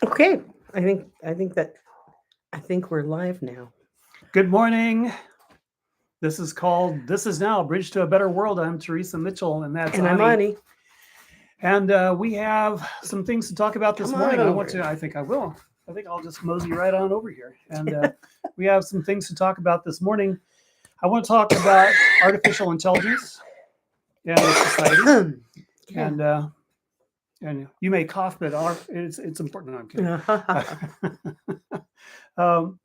Okay, I think we're live now. Good morning. This is Now, Bridge to a Better World. I'm Teresa Mitchell, and that's And I'm Ani. Ani. And we have some things to talk about this Come on morning. over. I think I will. I think I'll just mosey right on over here. And we have some things to talk about this morning. I want to talk about artificial intelligence and society. Yeah. And and you may cough, but it's important. No, I'm kidding. um,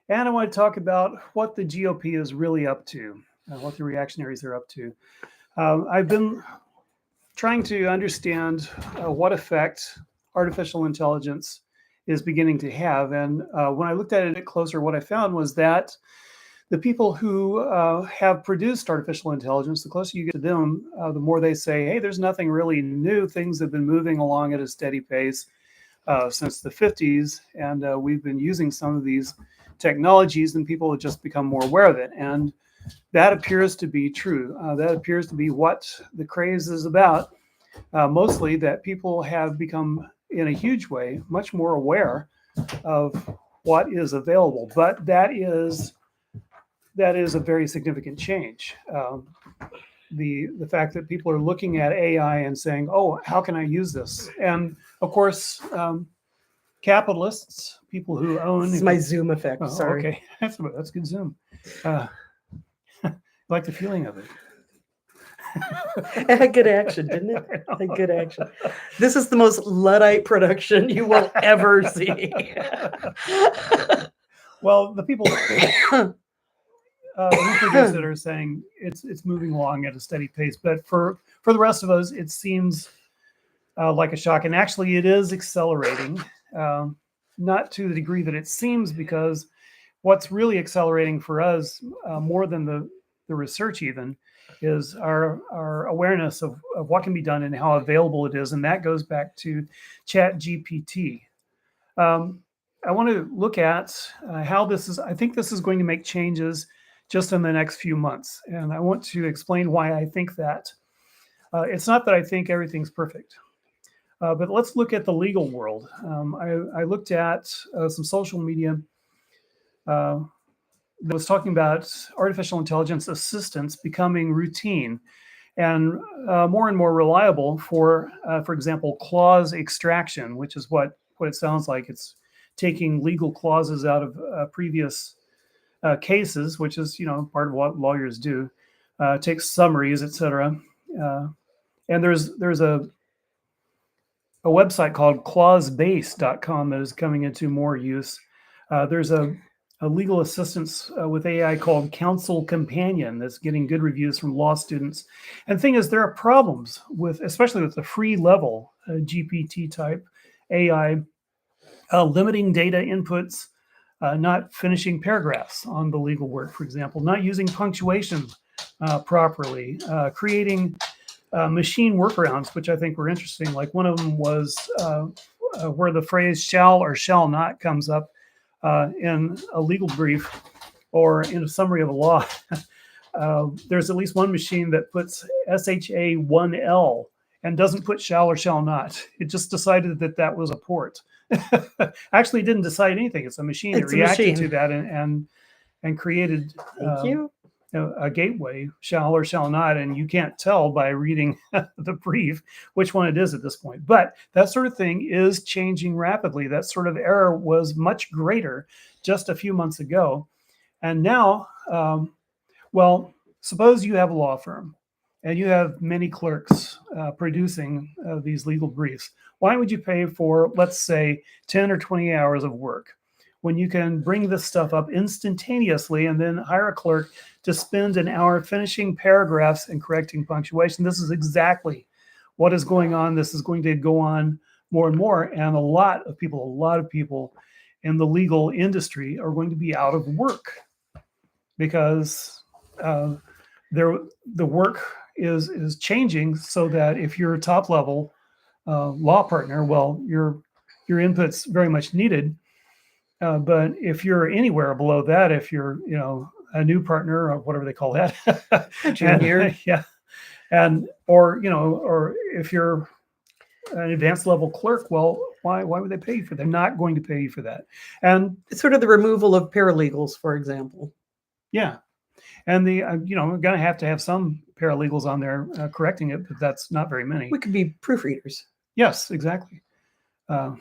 and I want to talk about what the GOP is really up to, what the reactionaries are up to. I've been trying to understand what effect artificial intelligence is beginning to have. And when I looked at it closer, what I found was that the people who have produced artificial intelligence, the closer you get to them, the more they say, hey, there's nothing really new. Things have been moving along at a steady pace since the 50s. And we've been using some of these technologies, and people have just become more aware of it. And that appears to be true. That appears to be what the craze is about. Mostly that people have become, in a huge way, much more aware of what is available. But that is a very significant change. The fact that people are looking at AI and saying, "Oh, how can I use this?" And of course, capitalists, people who This own. is my Zoom effect. Oh, Sorry. okay, that's good Zoom. Uh, like the feeling of it. It had good action, didn't it? It had good action. This is the most Luddite production you will ever see. Well, the people who produce it are saying it's moving along at a steady pace, but for the rest of us, it seems like a shock. And actually, it is accelerating, um, not to the degree that it seems, because what's really accelerating for us more than the research even is our awareness of what can be done and how available it is. And that goes back to Chat GPT. Um, I want to look at how this is. I think this is going to make changes just in the next few months. And I want to explain why I think that. It's not that I think everything's perfect, but let's look at the legal world. I looked at some social media uh, that was talking about artificial intelligence assistants becoming routine and more and more reliable for example, clause extraction, which is what it sounds like. It's taking legal clauses out of previous cases, which is part of what lawyers do. Takes summaries, etc. Uh, and there's a website called clausebase.com that is coming into more use. There's a legal assistance with AI called Counsel Companion that's getting good reviews from law students. And the thing is, there are problems with, especially with the free level GPT type AI, limiting data inputs, not finishing paragraphs on the legal work, for example, not using punctuation properly, creating machine workarounds, which I think were interesting. Like one of them was where the phrase shall or shall not comes up in a legal brief or in a summary of a law. There's at least one machine that puts SHA1L and doesn't put shall or shall not. It just decided that that was a port. Actually, it didn't decide anything. It's a machine. It It's a reacted to machine. that and created Thank you. a gateway, shall or shall not, and you can't tell by reading the brief which one it is at this point. But that sort of thing is changing rapidly. That sort of error was much greater just a few months ago. And now, well, suppose you have a law firm and you have many clerks producing these legal briefs. Why would you pay for, let's say, 10 or 20 hours of work when you can bring this stuff up instantaneously and then hire a clerk to spend an hour finishing paragraphs and correcting punctuation? This is exactly what is going on. This is going to go on more and more. And a lot of people in the legal industry are going to be out of work because uh, the work is changing, so that if you're a top level law partner, well, your input's very much needed. But if you're anywhere below that, if you're a new partner or whatever they call that, A and junior. yeah, and or if you're an advanced level clerk. Well, why would they pay you for that? They're not going to pay you for that. And It's sort of the removal of paralegals, for example. yeah, and we're going to have some paralegals on there correcting it, but that's not very many. We could be proofreaders. Yes, exactly. A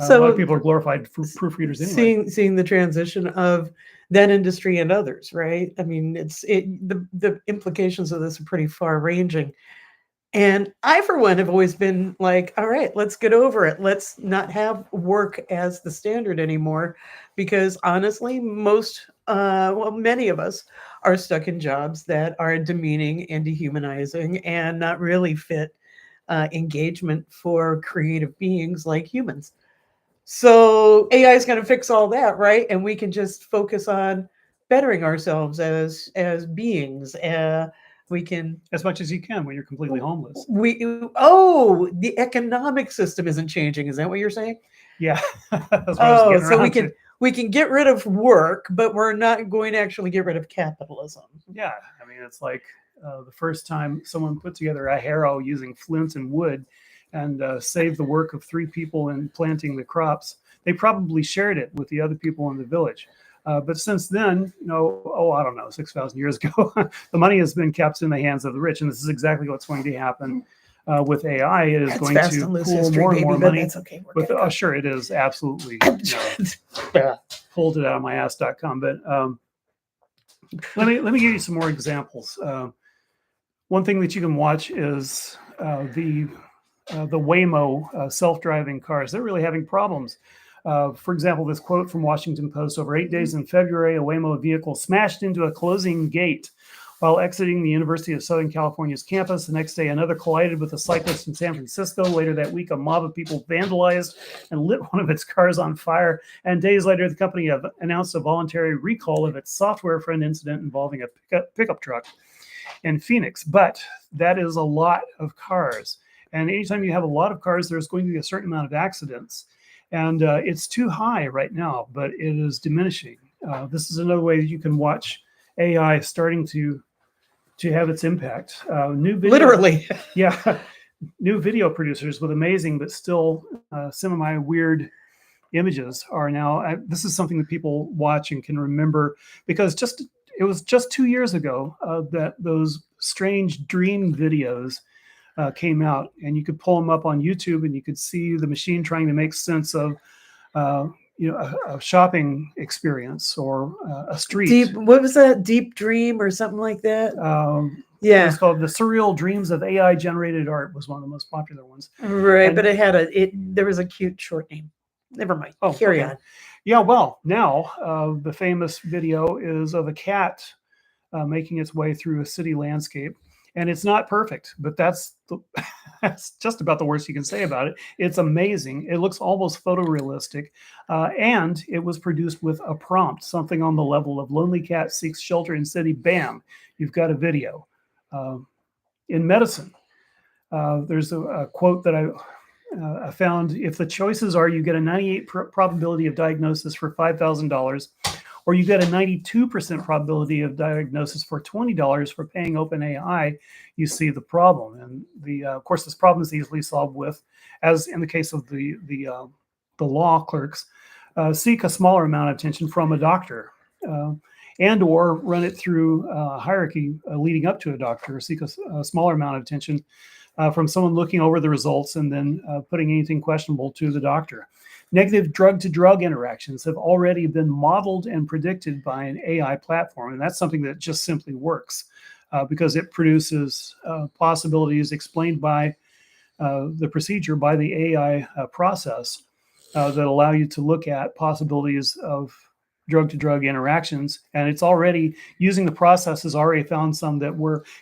So lot of people are glorified proofreaders anyway. Seeing the transition of that industry and others, right? I mean, the implications of this are pretty far ranging. And I, for one, have always been like, all right, let's get over it. Let's not have work as the standard anymore, because honestly, many of us are stuck in jobs that are demeaning and dehumanizing and not really fit engagement for creative beings like humans. So AI is going to fix all that, right? And we can just focus on bettering ourselves as beings. We can As much as you can when you're completely homeless. the economic system isn't changing. Is that what you're saying? Yeah. That's what I was getting So around we can get rid of work, but we're not going to actually get rid of capitalism. Yeah, I mean, it's like the first time someone put together a harrow using flint and wood and saved the work of 3 people in planting the crops. They probably shared it with the other people in the village. But since then, I don't know, 6,000 years ago, the money has been kept in the hands of the rich. And this is exactly what's going to happen with AI. It is That's going fast to and loose pool history, more and baby, more but money. that's okay. We're gonna go. Sure, it is absolutely Yeah. pulled it out of my ass.com. But let me give you some more examples. One thing that you can watch is the Waymo self-driving cars. They're really having problems. For example, this quote from Washington Post: over 8 days in February, a Waymo vehicle smashed into a closing gate while exiting the University of Southern California's campus. The next day, another collided with a cyclist in San Francisco. Later that week, a mob of people vandalized and lit one of its cars on fire. And days later, the company announced a voluntary recall of its software for an incident involving a pickup truck in Phoenix. But that is a lot of cars. And anytime you have a lot of cars, there's going to be a certain amount of accidents. And it's too high right now, but it is diminishing. This is another way that you can watch AI starting to have its impact. New video, Literally. yeah, new video producers with amazing but still semi-weird images are now. This is something that people watch and can remember, because it was just 2 years ago that those strange dream videos came out, and you could pull them up on YouTube, and you could see the machine trying to make sense of a shopping experience or a street. What was that? Deep Dream or something like that? It was called The Surreal Dreams of AI Generated Art, was one of the most popular ones. Right, but there was a cute short name. Never mind. Carry on. Yeah, well, now the famous video is of a cat making its way through a city landscape. And it's not perfect, but that's just about the worst you can say about it. It's amazing. It looks almost photorealistic. And it was produced with a prompt, something on the level of lonely cat seeks shelter in city. Bam, you've got a video. In medicine, there's a quote that I found: if the choices are you get a 98 probability of diagnosis for $5,000, or you get a 92% probability of diagnosis for $20 for paying OpenAI, you see the problem. And of course, this problem is easily solved with, as in the case of the law clerks, seek a smaller amount of attention from a doctor, and or run it through a hierarchy leading up to a doctor, seek a smaller amount of attention from someone looking over the results and then putting anything questionable to the doctor. Negative drug-to-drug interactions have already been modeled and predicted by an AI platform, and that's something that just simply works because it produces possibilities explained by the procedure, by the AI process that allow you to look at possibilities of drug-to-drug interactions. And it's already, using the process, has already found some that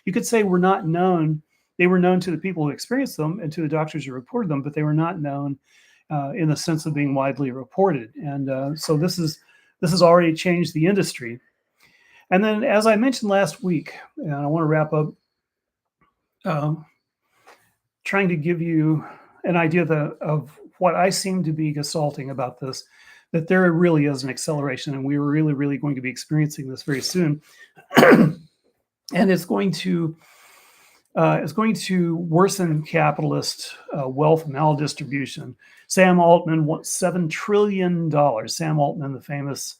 you could say were not known. They were known to the people who experienced them and to the doctors who reported them, but they were not known in the sense of being widely reported. And so this has already changed the industry. And then, as I mentioned last week, and I want to wrap up, trying to give you an idea of what I seem to be assaulting about this, that there really is an acceleration, and we are really, really going to be experiencing this very soon. And it's going to is going to worsen capitalist wealth maldistribution. Sam Altman wants $7 trillion. Sam Altman, the famous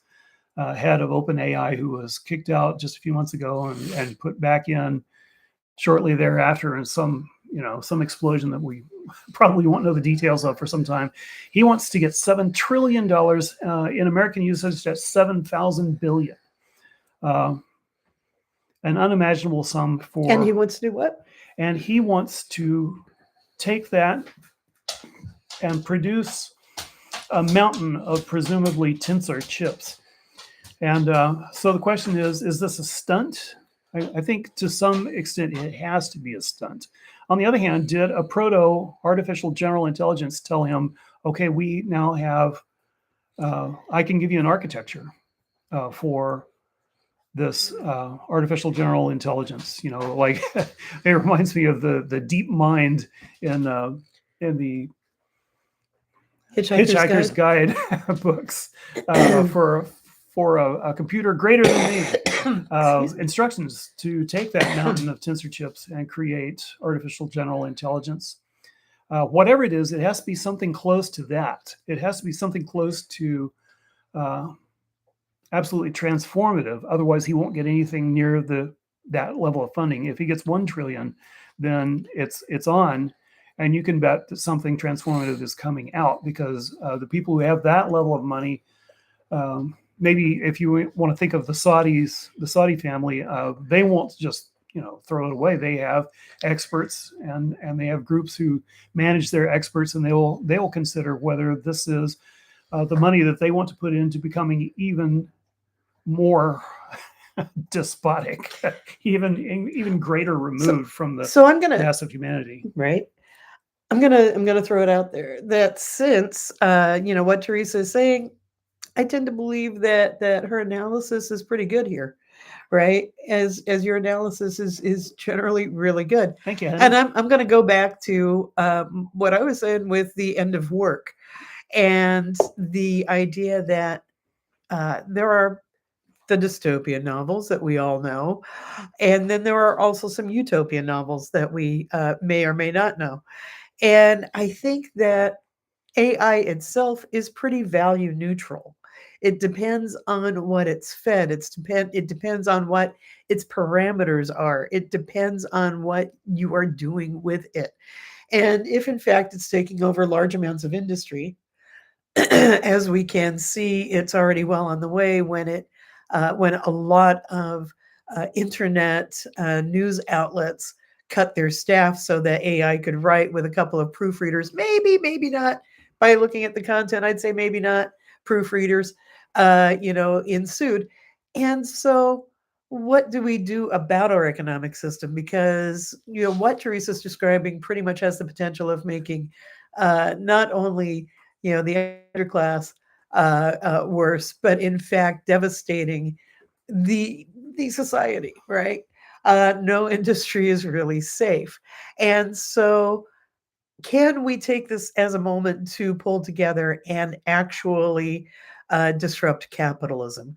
head of OpenAI, who was kicked out just a few months ago and put back in shortly thereafter in some explosion that we probably won't know the details of for some time. He wants to get $7 trillion in American usage. That's 7,000 billion. An unimaginable sum for. And he wants to do what? And he wants to take that and produce a mountain of presumably tensor chips. And so the question is this a stunt? I think to some extent it has to be a stunt. On the other hand, did a proto artificial general intelligence tell him, okay, we now have, I can give you an architecture for this artificial general intelligence, like it reminds me of the deep mind in the Hitchhiker's Guide books for a computer greater than me. Instructions to take that mountain of tensor chips and create artificial general intelligence. Whatever it is, it has to be something close to that. It has to be something close to absolutely transformative. Otherwise, he won't get anything near that level of funding. If he gets 1 trillion, then it's on, and you can bet that something transformative is coming out, because the people who have that level of money, maybe if you want to think of the Saudi family, they won't just throw it away. They have experts and they have groups who manage their experts, and they will consider whether this is the money that they want to put into becoming even more despotic, even greater removed from the mass of humanity. Right. I'm gonna throw it out there that since what Teresa is saying, I tend to believe that her analysis is pretty good here, right? As your analysis is generally really good. Thank you, honey. And I'm going to go back to what I was saying with the end of work, and the idea that there are the dystopian novels that we all know, and then there are also some utopian novels that we may or may not know. And I think that AI itself is pretty value neutral. It depends on what it's fed. It depends on what its parameters are. It depends on what you are doing with it. And if in fact it's taking over large amounts of industry, as we can see, it's already well on the way when a lot of internet news outlets cut their staff so that AI could write with a couple of proofreaders, maybe not. By looking at the content, I'd say maybe not proofreaders, ensued. And so what do we do about our economic system? Because, what Teresa's describing pretty much has the potential of making not only, the underclass worse, but in fact devastating the society, right? No industry is really safe. And so can we take this as a moment to pull together and actually disrupt capitalism?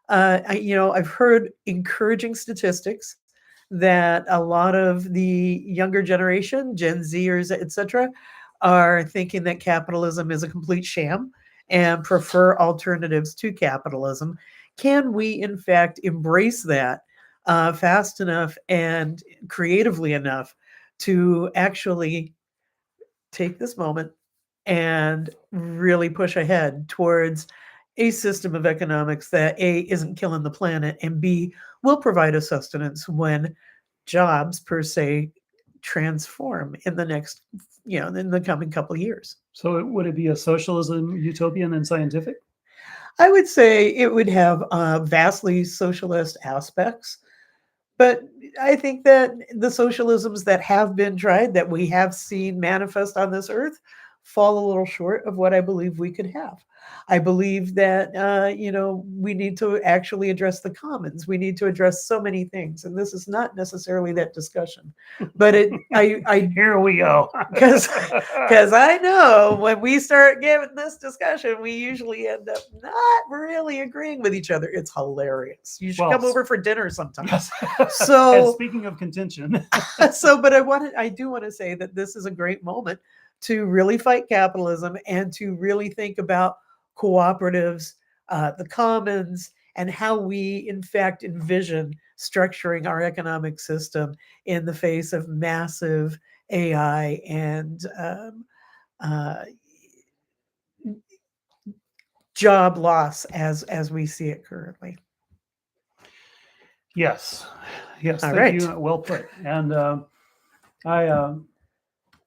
I've heard encouraging statistics that a lot of the younger generation, Gen Zers, etc., are thinking that capitalism is a complete sham and prefer alternatives to capitalism. Can we, in fact, embrace that fast enough and creatively enough to actually take this moment and really push ahead towards a system of economics that A, isn't killing the planet, and B, will provide us sustenance when jobs per se transform in the next, in the coming couple of years. So would it be a socialism, utopian, and scientific? I would say it would have vastly socialist aspects. But I think that the socialisms that have been tried, that we have seen manifest on this earth, fall a little short of what I believe we could have. I believe that we need to actually address the commons. We need to address so many things, and this is not necessarily that discussion. But I Here we go. because I know when we start giving this discussion, we usually end up not really agreeing with each other. It's hilarious. You should come over for dinner sometime. Yes. So, and speaking of contention, but I do want to say that this is a great moment to really fight capitalism and to really think about cooperatives, the commons, and how we, in fact, envision structuring our economic system in the face of massive AI and uh, job loss as we see it currently. yes, All thank right. you. Well put. And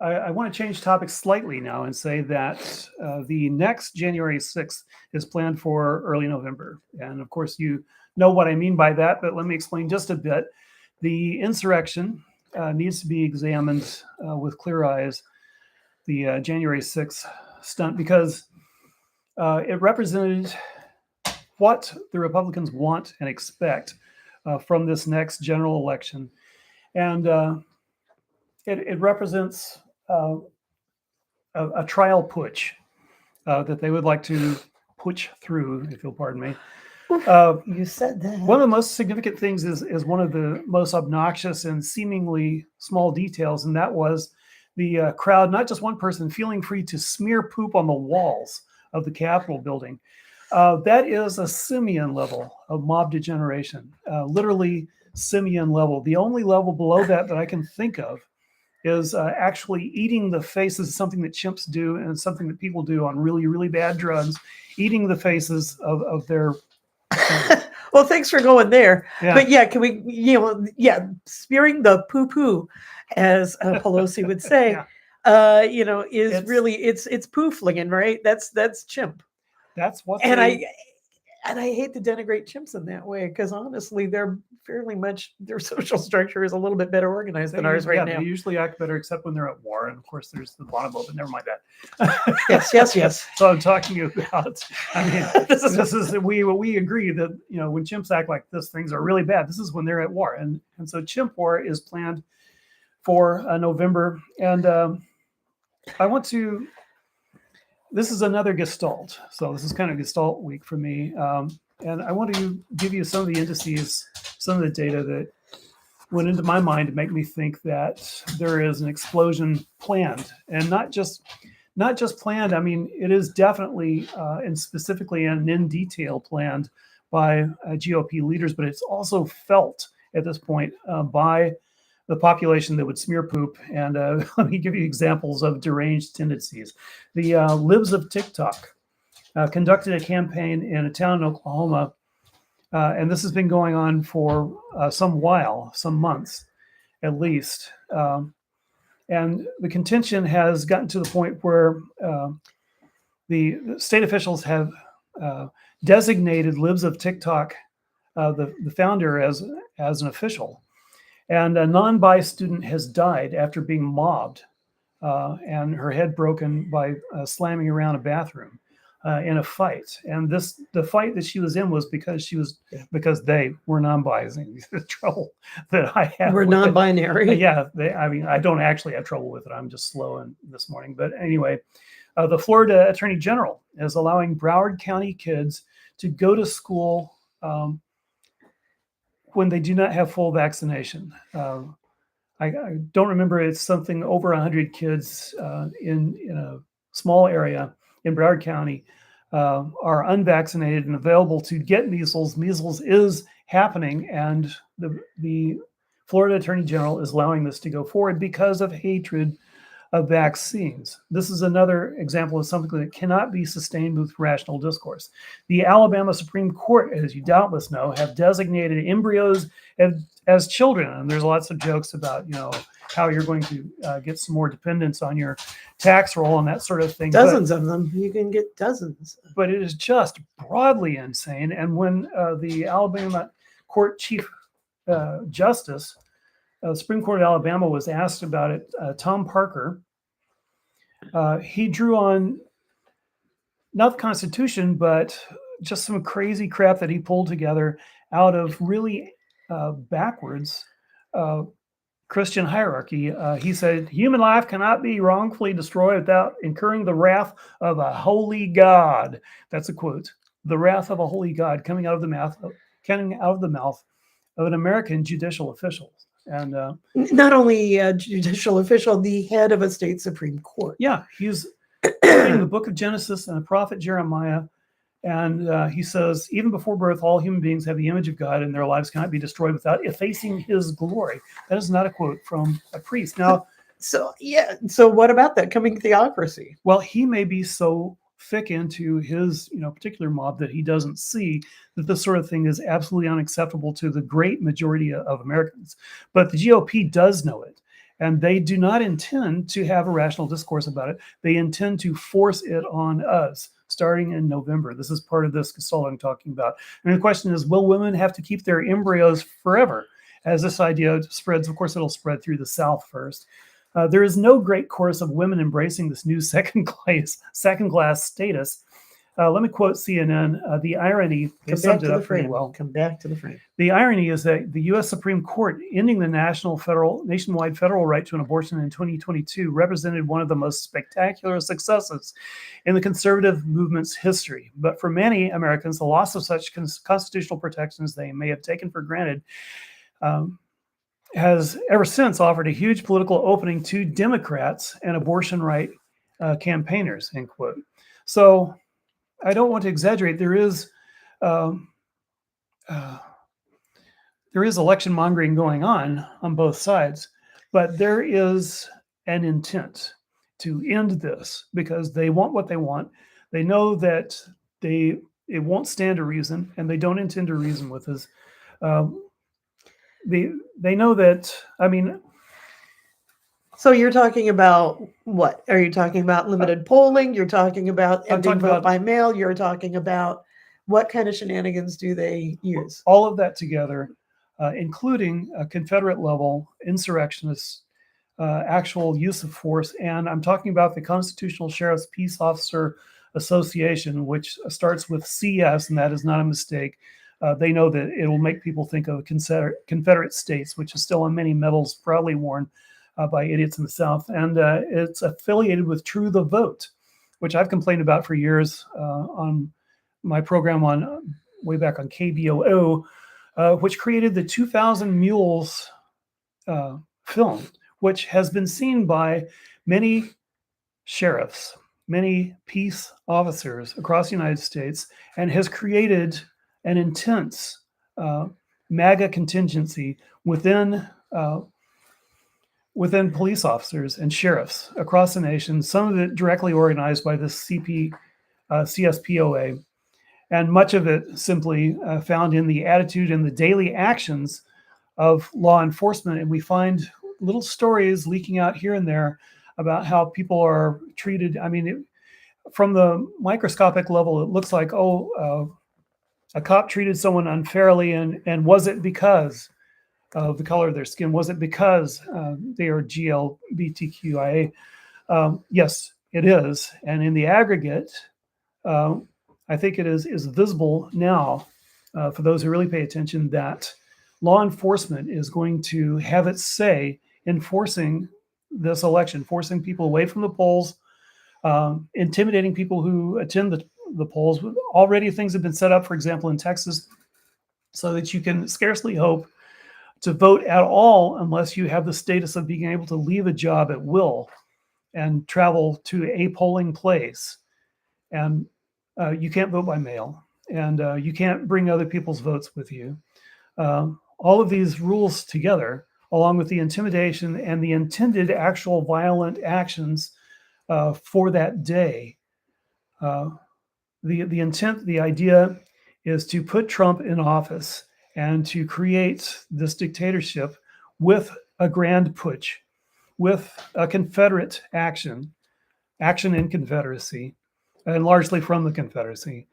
I want to change topics slightly now and say that the next January 6th is planned for early November. And of course, you know what I mean by that, but let me explain just a bit. The insurrection needs to be examined with clear eyes, the January 6th stunt, because it represented what the Republicans want and expect from this next general election. And it represents a trial putsch that they would like to putsch through, if you'll pardon me. You said that. One of the most significant things is one of the most obnoxious and seemingly small details, and that was the crowd, not just one person, feeling free to smear poop on the walls of the Capitol building. That is a simian level of mob degeneration, literally simian level. The only level below that I can think of is actually eating the faces, something that chimps do and something that people do on really, really bad drugs, eating the faces of their... Well, thanks for going there. Yeah. But yeah, can we, spearing the poo-poo, as Pelosi would say, is It's- really, it's poo-flinging, right? That's chimp. That's what And I hate to denigrate chimps in that way, because honestly, they're fairly much, their social structure is a little bit better organized than ours right now. They usually act better, except when they're at war. And of course, there's the bonobo, but never mind that. Yes. So I'm talking about, I mean, this is we agree that, when chimps act like this, things are really bad. This is when they're at war. And so chimp war is planned for November. And I want to, this is another gestalt. So this is kind of gestalt week for me. And I want to give you some of the indices, some of the data that went into my mind to make me think that there is an explosion planned, and not just planned. I mean, it is definitely and specifically and in detail planned by GOP leaders, but it's also felt at this point by the population that would smear poop. And let me give you examples of deranged tendencies. The Libs of TikTok conducted a campaign in a town in Oklahoma, and this has been going on for some months at least. And the contention has gotten to the point where the state officials have designated Libs of TikTok, the founder, as an official. And a non-bi student has died after being mobbed and her head broken by slamming around a bathroom in a fight. And the fight that she was in was because they were non-bi. The trouble that I have. We're non-binary. Yeah, I don't actually have trouble with it. I'm just slow this morning. But anyway, the Florida Attorney General is allowing Broward County kids to go to school when they do not have full vaccination. I don't remember. It's something over 100 kids in a small area in Broward County are unvaccinated and available to get measles. Measles is happening, and the Florida Attorney General is allowing this to go forward because of hatred of vaccines. This is another example of something that cannot be sustained with rational discourse. The Alabama Supreme Court, as you doubtless know, have designated embryos as children. And there's lots of jokes about, how you're going to get some more dependence on your tax roll and that sort of thing. Dozens of them. You can get dozens. But it is just broadly insane. And when the Alabama Court Chief Justice, Supreme Court of Alabama, was asked about it, Tom Parker, he drew on not the Constitution, but just some crazy crap that he pulled together out of really backwards Christian hierarchy. He said, human life cannot be wrongfully destroyed without incurring the wrath of a holy God. That's a quote. The wrath of a holy God coming out of the mouth of an American judicial official. And Not only a judicial official, the head of a state Supreme Court. yeah, he's quoting the book of Genesis and the prophet Jeremiah. And he says, even before birth, all human beings have the image of God, and their lives cannot be destroyed without effacing his glory. That is not a quote from a priest. Now, so what about that coming theocracy? Well, he may be so thick into his particular mob that he doesn't see that this sort of thing is absolutely unacceptable to the great majority of Americans. But the GOP does know it. And they do not intend to have a rational discourse about it. They intend to force it on us starting in November. This is part of this gestalt I'm talking about. And the question is, will women have to keep their embryos forever? As this idea spreads, of course, it'll spread through the South first. There is no great chorus of women embracing this new second class status. Let me quote CNN. The irony, they summed it up pretty well. Come back to the frame. The irony is that the U.S. Supreme Court ending the nationwide federal right to an abortion in 2022 represented one of the most spectacular successes in the conservative movement's history. But for many Americans, the loss of such constitutional protections they may have taken for granted has ever since offered a huge political opening to Democrats and abortion right campaigners, end quote. So I don't want to exaggerate. There is election mongering going on both sides, but there is an intent to end this because they want what they want. They know that it won't stand to reason, and they don't intend to reason with us. They know that. I mean, so you're talking about what? Are you talking about limited polling? You're talking about ending vote by mail? You're talking about what kind of shenanigans do they use? All of that together, including a Confederate level insurrectionists, actual use of force. And I'm talking about the Constitutional Sheriff's Peace Officer Association, which starts with CS, and that is not a mistake. They know that it will make people think of Confederate States, which is still on many medals proudly worn by idiots in the South. And it's affiliated with True the Vote, which I've complained about for years on my program way back on KBOO, which created the 2000 Mules film, which has been seen by many sheriffs, many peace officers across the United States, and has created an intense MAGA contingency within police officers and sheriffs across the nation, some of it directly organized by the CSPOA, and much of it simply found in the attitude and the daily actions of law enforcement. And we find little stories leaking out here and there about how people are treated. I mean, from the microscopic level, it looks like, a cop treated someone unfairly, and was it because of the color of their skin? Was it because they are GLBTQIA? Yes, it is. And in the aggregate, I think it is visible now for those who really pay attention that law enforcement is going to have its say in forcing this election, forcing people away from the polls, intimidating people who attend the polls. Already things have been set up, for example, in Texas, so that you can scarcely hope to vote at all unless you have the status of being able to leave a job at will and travel to a polling place. And you can't vote by mail, and you can't bring other people's votes with you. All of these rules together, along with the intimidation and the intended actual violent actions for that day, the intent, the idea is to put Trump in office and to create this dictatorship with a grand putsch, with a Confederate action in Confederacy, and largely from the Confederacy,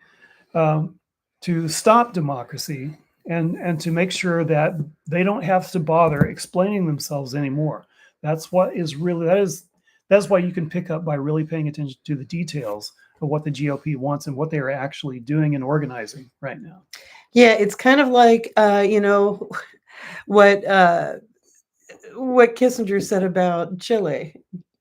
to stop democracy and to make sure that they don't have to bother explaining themselves anymore. That's what is really, that That's why you can pick up by really paying attention to the details of what the GOP wants and what they are actually doing and organizing right now. Yeah, it's kind of like what what Kissinger said about Chile,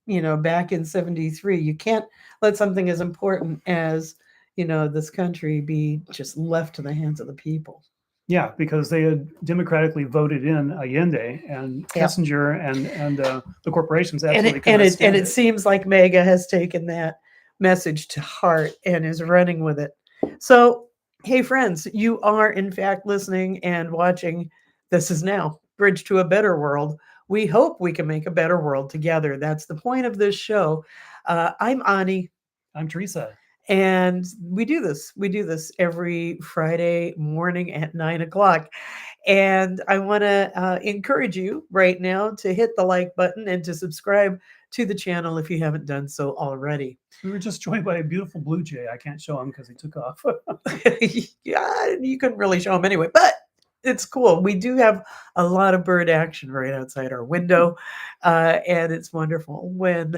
back in 73. You can't let something as important as, this country be just left to the hands of the people. Yeah, because they had democratically voted in Allende, and Yeah. Kissinger and the corporations And absolutely it could and not it and stand it it. seems like Mega has taken that message to heart and is running with it. So, hey friends, you are in fact listening and watching This Is Now, Bridge to a Better World. We hope we can make a better world together. That's the point of this show. I'm Ani. I'm Teresa. And we do this. We do this every Friday morning at 9 o'clock. And I want to encourage you right now to hit the like button and to subscribe to the channel if you haven't done so already. We were just joined by a beautiful blue jay. I can't show him because he took off. Yeah, you couldn't really show them anyway, but it's cool. We do have a lot of bird action right outside our window, and it's wonderful when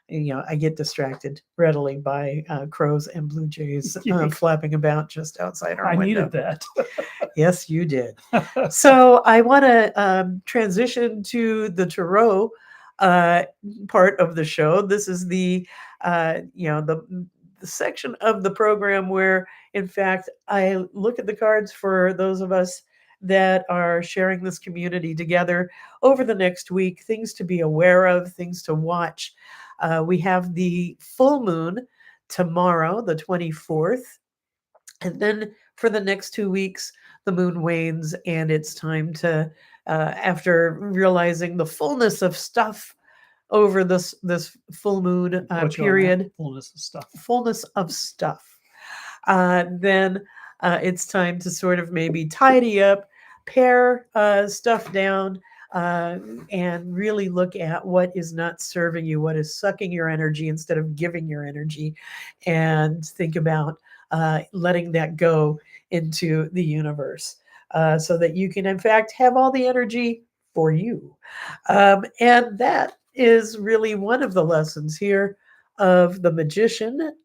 I get distracted readily by crows and blue jays flapping about just outside our I window. needed that. Yes, you did. So I want to transition to the tarot part of the show. This is the the section of the program where, in fact, I look at the cards for those of us that are sharing this community together over the next week, things to be aware of, things to watch. We have the full moon tomorrow, the 24th. And then for the next 2 weeks, the moon wanes, and it's time to, after realizing the fullness of stuff over this full moon period, Fullness of stuff. Fullness of stuff. Then it's time to sort of maybe tidy up, pare stuff down, uh, and really look at what is not serving you, what is sucking your energy instead of giving your energy, and think about letting that go into the universe so that you can, in fact, have all the energy for you. And that is really one of the lessons here of the magician.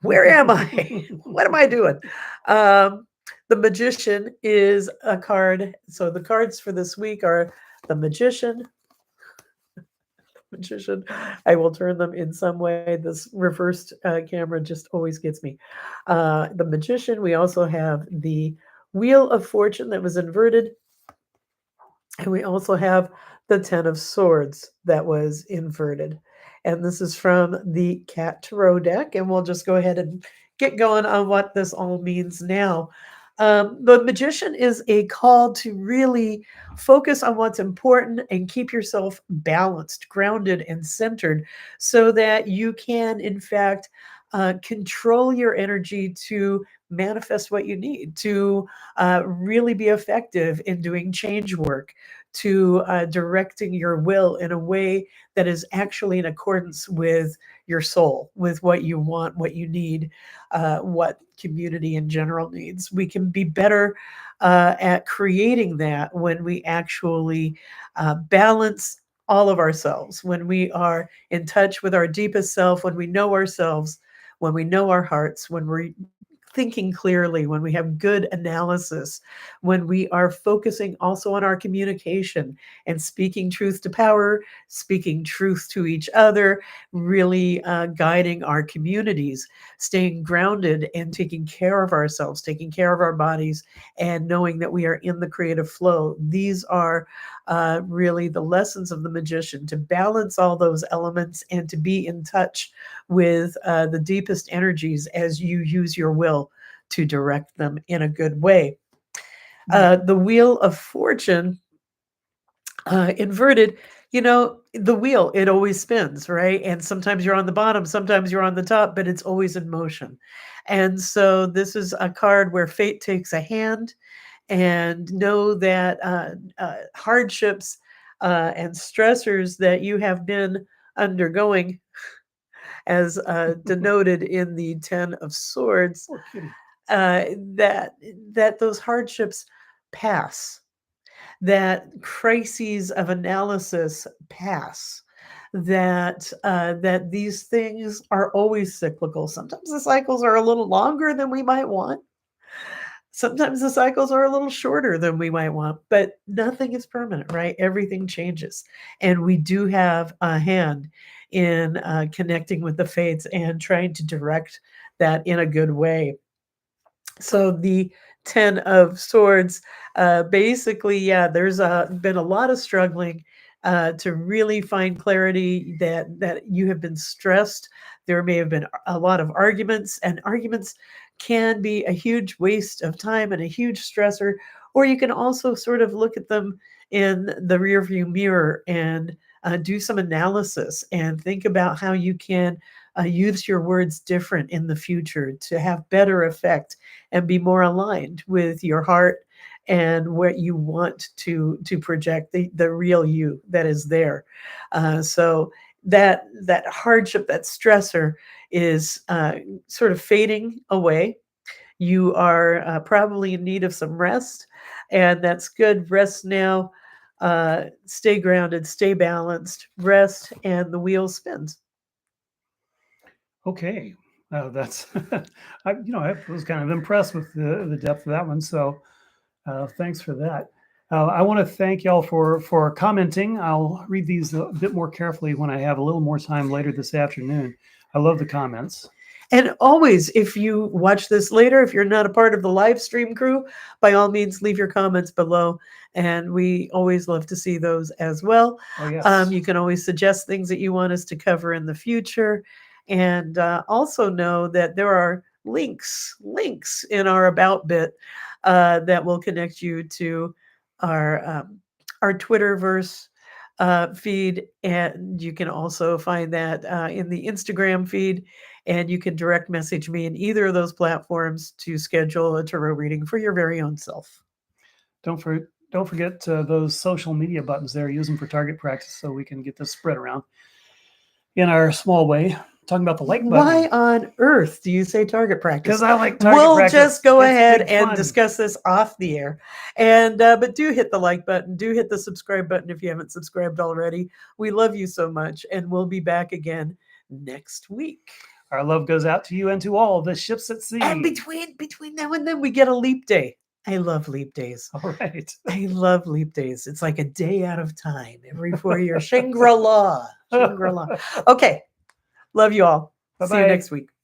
Where am I? What am I doing? Um, the magician is a card. So the cards for this week are the magician. Magician. I will turn them in some way. This reversed camera just always gets me. The magician. We also have the wheel of fortune that was inverted. And we also have the Ten of Swords that was inverted. And this is from the Cat Tarot deck. And we'll just go ahead and get going on what this all means now. The Magician is a call to really focus on what's important and keep yourself balanced, grounded, and centered so that you can, in fact, control your energy to manifest what you need, to really be effective in doing change work, to directing your will in a way that is actually in accordance with your soul, with what you want, what you need, what community in general needs. We can be better at creating that when we actually balance all of ourselves, when we are in touch with our deepest self, when we know ourselves, when we know our hearts, when we're thinking clearly, when we have good analysis, when we are focusing also on our communication and speaking truth to power, speaking truth to each other, really guiding our communities, staying grounded and taking care of ourselves, taking care of our bodies, and knowing that we are in the creative flow. These are really the lessons of the magician, to balance all those elements and to be in touch with the deepest energies as you use your will to direct them in a good way. The Wheel of Fortune inverted, the wheel, it always spins, right? And sometimes you're on the bottom, sometimes you're on the top, but it's always in motion. And so this is a card where fate takes a hand, and know that hardships and stressors that you have been undergoing, as denoted in the Ten of Swords, that those hardships pass, that crises of analysis pass, that these things are always cyclical. Sometimes the cycles are a little longer than we might want. Sometimes the cycles are a little shorter than we might want, but nothing is permanent, right? Everything changes. And we do have a hand in connecting with the fates and trying to direct that in a good way. So the 10 of swords, basically, yeah, there's been a lot of struggling to really find clarity, that you have been stressed. There may have been a lot of arguments, and arguments can be a huge waste of time and a huge stressor. Or you can also sort of look at them in the rearview mirror and do some analysis and think about how you can use your words different in the future to have better effect and be more aligned with your heart and what you want to project, the real you that is there. So that hardship, that stressor, is sort of fading away. You are probably in need of some rest, and that's good. Rest now. Stay grounded, stay balanced, rest, and the wheel spins. Okay, that's I was kind of impressed with the depth of that one. So thanks for that. I want to thank y'all for commenting. I'll read these a bit more carefully when I have a little more time later this afternoon. I love the comments. And always, if you watch this later, if you're not a part of the live stream crew, by all means, leave your comments below. And we always love to see those as well. Oh yes. You can always suggest things that you want us to cover in the future. And also know that there are links in our about bit that will connect you to our Twitterverse feed, and you can also find that in the Instagram feed, and you can direct message me in either of those platforms to schedule a tarot reading for your very own self. Don't forget those social media buttons there. Use them for target practice so we can get this spread around in our small way. Talking about the like button. Why on earth do you say target practice? Because I like target we'll practice. Just go It's ahead big and fun. discuss this off the air. And but do hit the like button, do hit the subscribe button if you haven't subscribed already. We love you so much, and we'll be back again next week. Our love goes out to you and to all the ships at sea. And between now and then, we get a leap day. I love leap days. All right. I love leap days. It's like a day out of time every 4 years. Shangri-La. Shangri-La. Okay. Love you all. Bye-bye. See you next week.